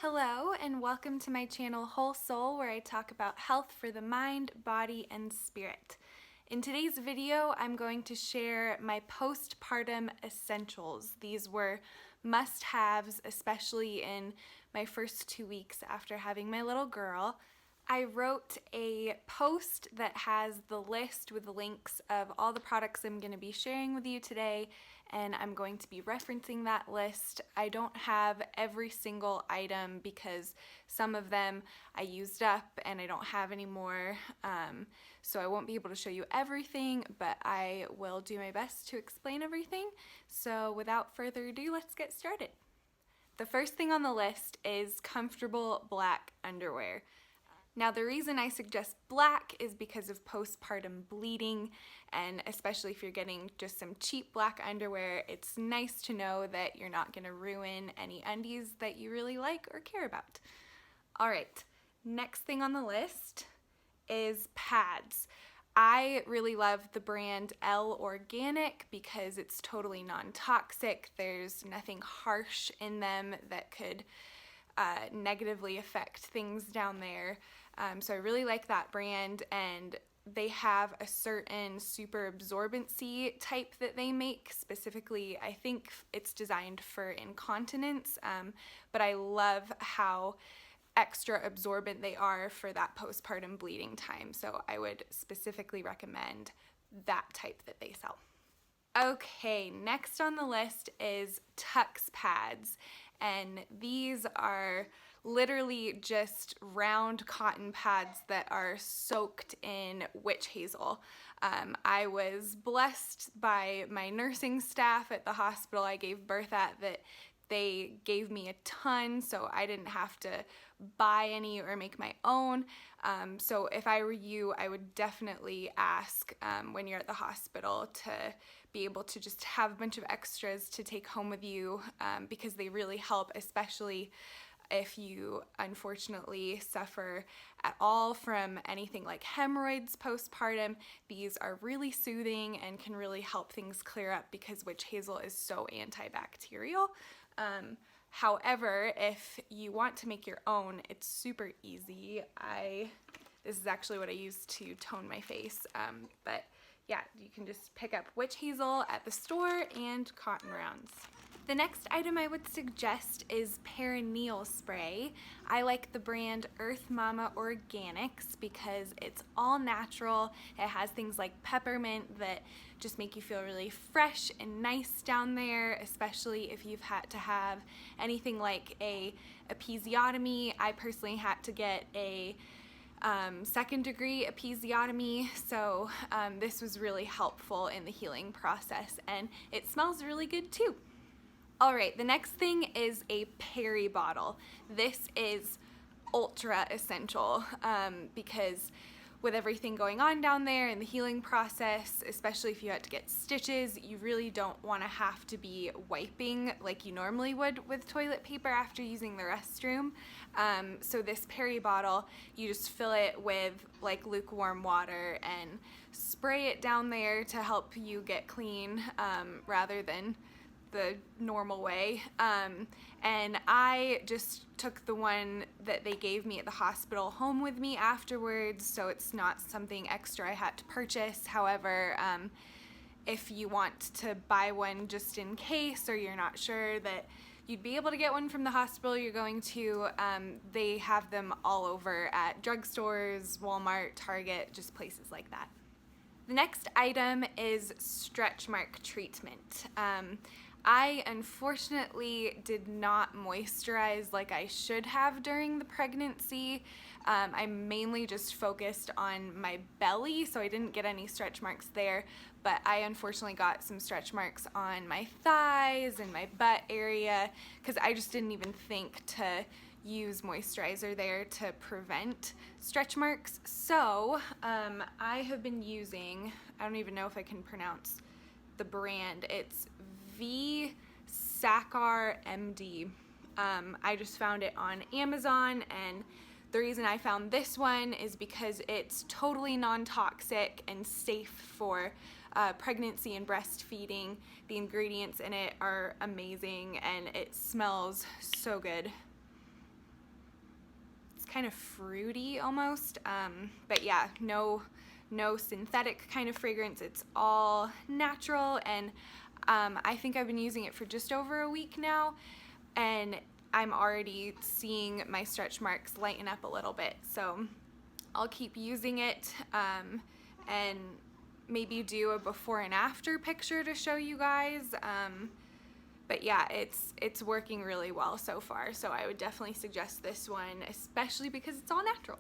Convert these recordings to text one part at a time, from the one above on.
Hello and welcome to my channel Whole Soul, where I talk about health for the mind, body, and spirit. In today's video, I'm going to share my postpartum essentials. These were must-haves, especially in my first 2 weeks after having my little girl. I wrote a post that has the list with the links of all the products I'm going to be sharing with you today, and I'm going to be referencing that list. I don't have every single item because some of them I used up and I don't have anymore, so I won't be able to show you everything, but I will do my best to explain everything. So without further ado, let's get started. The first thing on the list is comfortable black underwear. Now, the reason I suggest black is because of postpartum bleeding, and especially if you're getting just some cheap black underwear, it's nice to know that you're not going to ruin any undies that you really like or care about. All right, next thing on the list is pads. I really love the brand L Organic because it's totally non-toxic. There's nothing harsh in them that could negatively affect things down there. So I really like that brand, and they have a certain super absorbency type that they make. Specifically, I think it's designed for incontinence, but I love how extra absorbent they are for that postpartum bleeding time. So I would specifically recommend that type that they sell. Okay, next on the list is Tux pads, and these are literally just round cotton pads that are soaked in witch hazel. I was blessed by my nursing staff at the hospital I gave birth at that they gave me a ton, so I didn't have to buy any or make my own. So if I were you, I would definitely ask when you're at the hospital to be able to just have a bunch of extras to take home with you, because they really help, especially if you unfortunately suffer at all from anything like hemorrhoids postpartum. These are really soothing and can really help things clear up because witch hazel is so antibacterial. However, if you want to make your own, it's super easy. This is actually what I use to tone my face, but yeah, you can just pick up witch hazel at the store and cotton rounds. The next item I would suggest is Perineal Spray. I like the brand Earth Mama Organics because it's all natural. It has things like peppermint that just make you feel really fresh and nice down there, especially if you've had to have anything like a episiotomy. I personally had to get a second-degree episiotomy, so this was really helpful in the healing process, and it smells really good too. All right, the next thing is a Peri bottle. This is ultra essential because with everything going on down there in the healing process, especially if you had to get stitches, you really don't want to have to be wiping like you normally would with toilet paper after using the restroom. So this Peri bottle, you just fill it with like lukewarm water and spray it down there to help you get clean rather than the normal way. And I just took the one that they gave me at the hospital home with me afterwards, so it's not something extra I had to purchase. However, if you want to buy one just in case, or you're not sure that you'd be able to get one from the hospital you're going to, they have them all over at drugstores, Walmart, Target, just places like that. The next item is stretch mark treatment. I unfortunately did not moisturize like I should have during the pregnancy. I mainly just focused on my belly, so I didn't get any stretch marks there, but I unfortunately got some stretch marks on my thighs and my butt area because I just didn't even think to use moisturizer there to prevent stretch marks. So I have been using, I don't even know if I can pronounce the brand, it's Sacar MD. I just found it on Amazon, and the reason I found this one is because it's totally non-toxic and safe for pregnancy and breastfeeding. The ingredients in it are amazing and it smells so good. kind of fruity almost, but yeah, no synthetic kind of fragrance. It's all natural, and I think I've been using it for just over a week now, and I'm already seeing my stretch marks lighten up a little bit. So I'll keep using it, and maybe do a before and after picture to show you guys. But yeah, it's working really well so far, so I would definitely suggest this one, especially because it's all natural.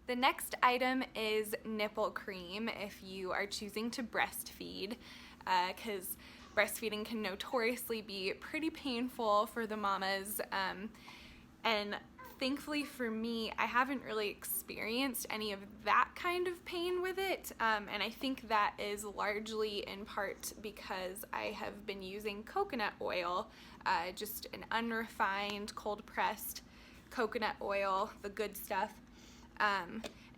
The next item is nipple cream if you are choosing to breastfeed, because breastfeeding can notoriously be pretty painful for the mamas, and thankfully for me, I haven't really experienced any of that kind of pain with it, and I think that is largely in part because I have been using coconut oil, just an unrefined, cold-pressed coconut oil, the good stuff.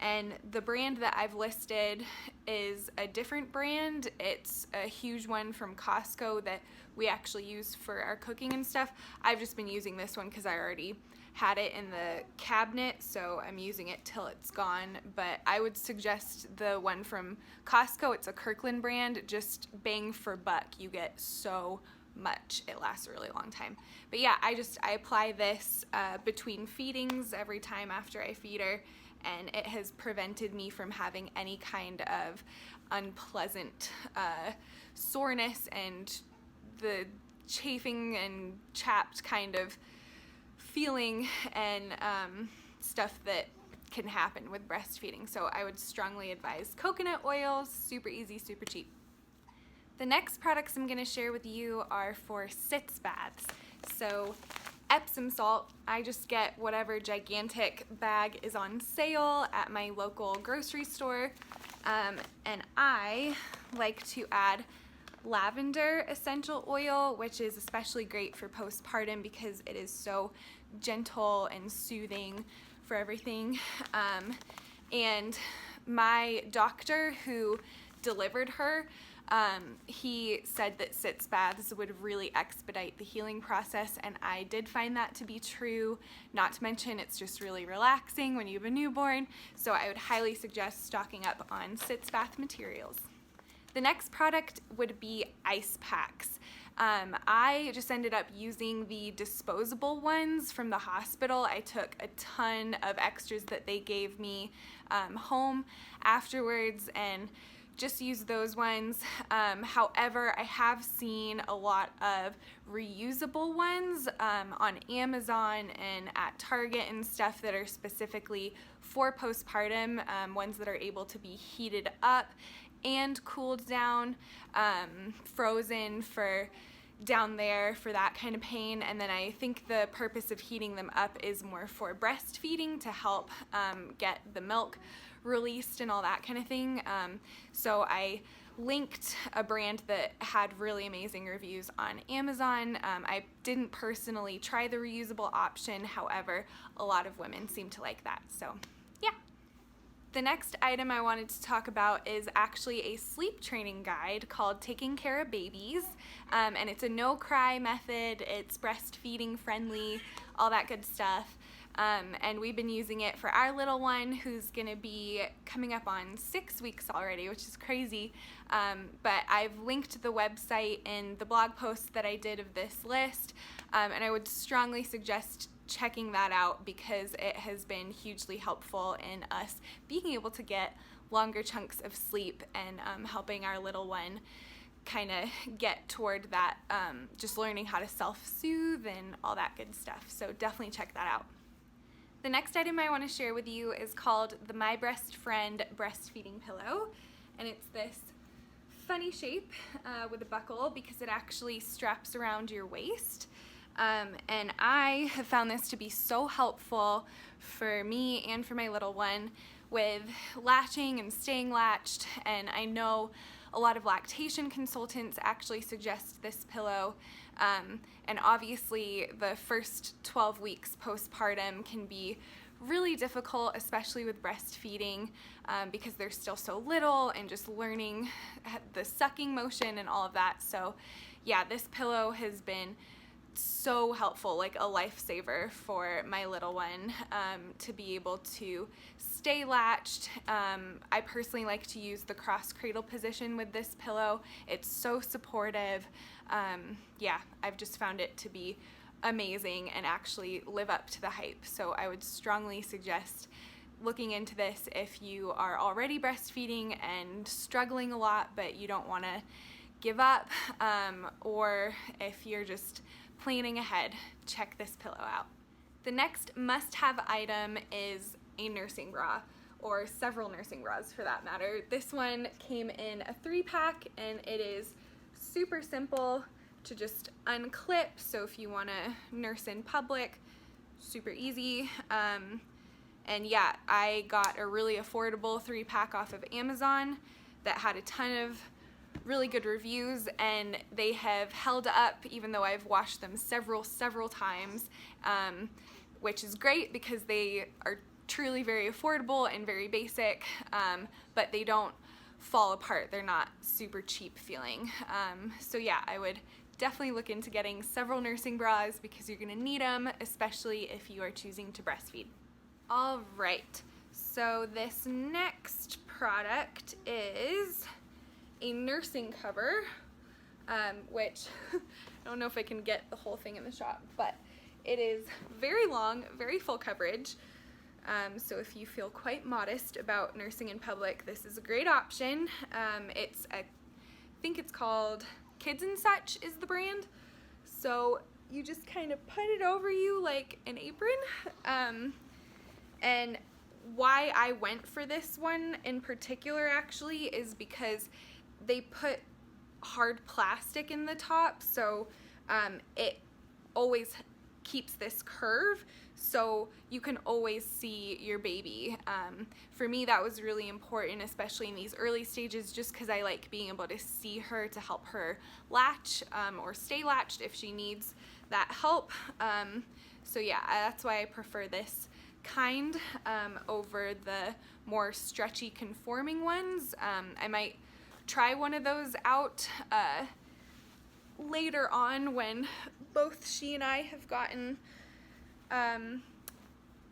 And the brand that I've listed is a different brand. It's a huge one from Costco that we actually use for our cooking and stuff. I've just been using this one because I already had it in the cabinet, so I'm using it till it's gone. But I would suggest the one from Costco. It's a Kirkland brand. Just bang for buck. You get so much. It lasts a really long time. But yeah, I apply this between feedings every time after I feed her, and it has prevented me from having any kind of unpleasant soreness and the chafing and chapped kind of feeling and stuff that can happen with breastfeeding. So I would strongly advise coconut oil, super easy, super cheap. The next products I'm going to share with you are for Sitz Baths. So Epsom salt, I just get whatever gigantic bag is on sale at my local grocery store, and I like to add lavender essential oil, which is especially great for postpartum because it is so gentle and soothing for everything. And my doctor who delivered her, he said that Sitz Baths would really expedite the healing process, and I did find that to be true. Not to mention, it's just really relaxing when you have a newborn, so I would highly suggest stocking up on Sitz Bath materials. The next product would be ice packs. I just ended up using the disposable ones from the hospital. I took a ton of extras that they gave me home afterwards and just use those ones. However, I have seen a lot of reusable ones on Amazon and at Target and stuff that are specifically for postpartum, ones that are able to be heated up and cooled down, frozen for down there for that kind of pain. And then I think the purpose of heating them up is more for breastfeeding to help get the milk released and all that kind of thing. So I linked a brand that had really amazing reviews on Amazon. I didn't personally try the reusable option, however, a lot of women seem to like that, so yeah. The next item I wanted to talk about is actually a sleep training guide called Taking Care of Babies, and it's a no-cry method. It's breastfeeding friendly, all that good stuff. And we've been using it for our little one who's gonna be coming up on 6 weeks already, which is crazy. But I've linked the website in the blog post that I did of this list, and I would strongly suggest checking that out because it has been hugely helpful in us being able to get longer chunks of sleep and helping our little one kind of get toward that, just learning how to self-soothe and all that good stuff. So definitely check that out. The next item I want to share with you is called the My Breast Friend Breastfeeding Pillow, and it's this funny shape with a buckle because it actually straps around your waist. And I have found this to be so helpful for me and for my little one with latching and staying latched, and I know a lot of lactation consultants actually suggest this pillow, and obviously the first 12 weeks postpartum can be really difficult, especially with breastfeeding, because they're still so little and just learning the sucking motion and all of that. So yeah, this pillow has been so helpful, like a lifesaver for my little one, to be able to stay latched. I personally like to use the cross cradle position with this pillow. It's so supportive. Yeah, I've just found it to be amazing and actually live up to the hype. So I would strongly suggest looking into this if you are already breastfeeding and struggling a lot but you don't want to give up, or if you're just planning ahead, check this pillow out. The next must-have item is a nursing bra, or several nursing bras for that matter. This one came in a 3-pack and it is super simple to just unclip, so if you want to nurse in public, super easy. And yeah, I got a really affordable 3-pack off of Amazon that had a ton of really good reviews, and they have held up even though I've washed them several times, which is great because they are truly very affordable and very basic, but they don't fall apart. They're not super cheap feeling. So yeah, I would definitely look into getting several nursing bras because you're gonna need them, especially if you are choosing to breastfeed. All right, so this next product is a nursing cover, which I don't know if I can get the whole thing in the shot, but it is very long, very full coverage. So if you feel quite modest about nursing in public, this is a great option. I think it's called Kids and Such is the brand. So you just kind of put it over you like an apron. And why I went for this one in particular actually is because they put hard plastic in the top, so it always keeps this curve so you can always see your baby. For me, that was really important, especially in these early stages, just because I like being able to see her to help her latch, or stay latched if she needs that help. So yeah, that's why I prefer this kind over the more stretchy conforming ones. I might try one of those out later on when both she and I have gotten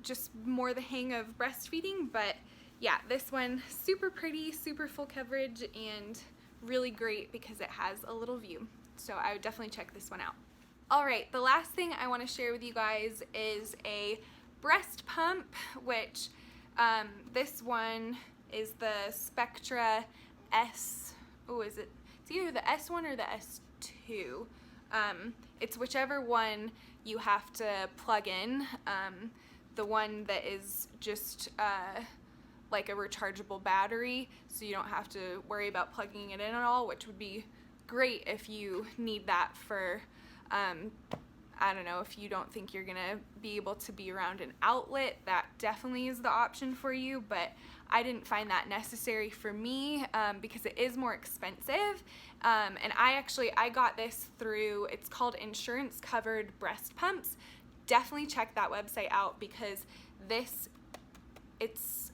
just more the hang of breastfeeding. But yeah, this one, super pretty, super full coverage, and really great because it has a little view. So I would definitely check this one out. All right, the last thing I want to share with you guys is a breast pump, which this one is the Spectra S. Oh, is it? It's either the S1 or the S2. It's whichever one you have to plug in. The one that is just like a rechargeable battery, so you don't have to worry about plugging it in at all, which would be great if you need that for I don't know, if you don't think you're gonna be able to be around an outlet, that definitely is the option for you, but I didn't find that necessary for me because it is more expensive. And I got this through, it's called Insurance Covered Breast Pumps. Definitely check that website out because it's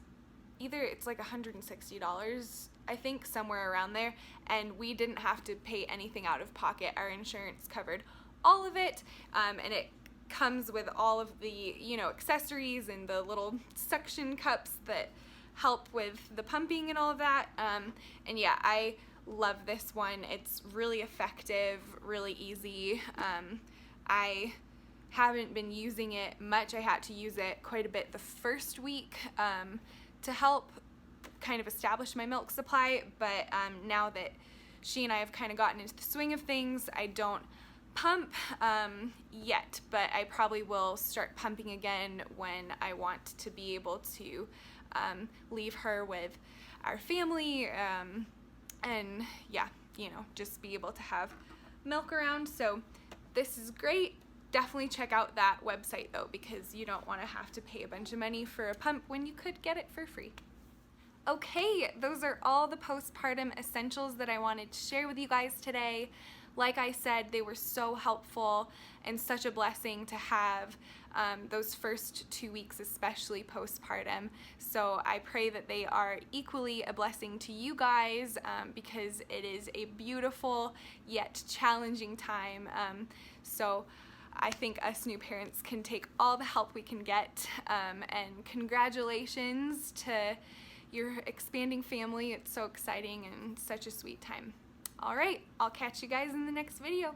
like $160, I think, somewhere around there, and we didn't have to pay anything out of pocket. Our insurance covered all of it, and it comes with all of the, accessories and the little suction cups that help with the pumping and all of that. And yeah, I love this one. It's really effective, really easy. I haven't been using it much. I had to use it quite a bit the first week to help kind of establish my milk supply, but now that she and I have kind of gotten into the swing of things, I don't pump yet, but I probably will start pumping again when I want to be able to leave her with our family, and yeah, just be able to have milk around. So this is great. Definitely check out that website though, because you don't want to have to pay a bunch of money for a pump when you could get it for free. Okay, those are all the postpartum essentials that I wanted to share with you guys today. Like I said, they were so helpful and such a blessing to have those first 2 weeks, especially postpartum. So I pray that they are equally a blessing to you guys because it is a beautiful yet challenging time. So I think us new parents can take all the help we can get, and congratulations to your expanding family. It's so exciting and such a sweet time. All right, I'll catch you guys in the next video.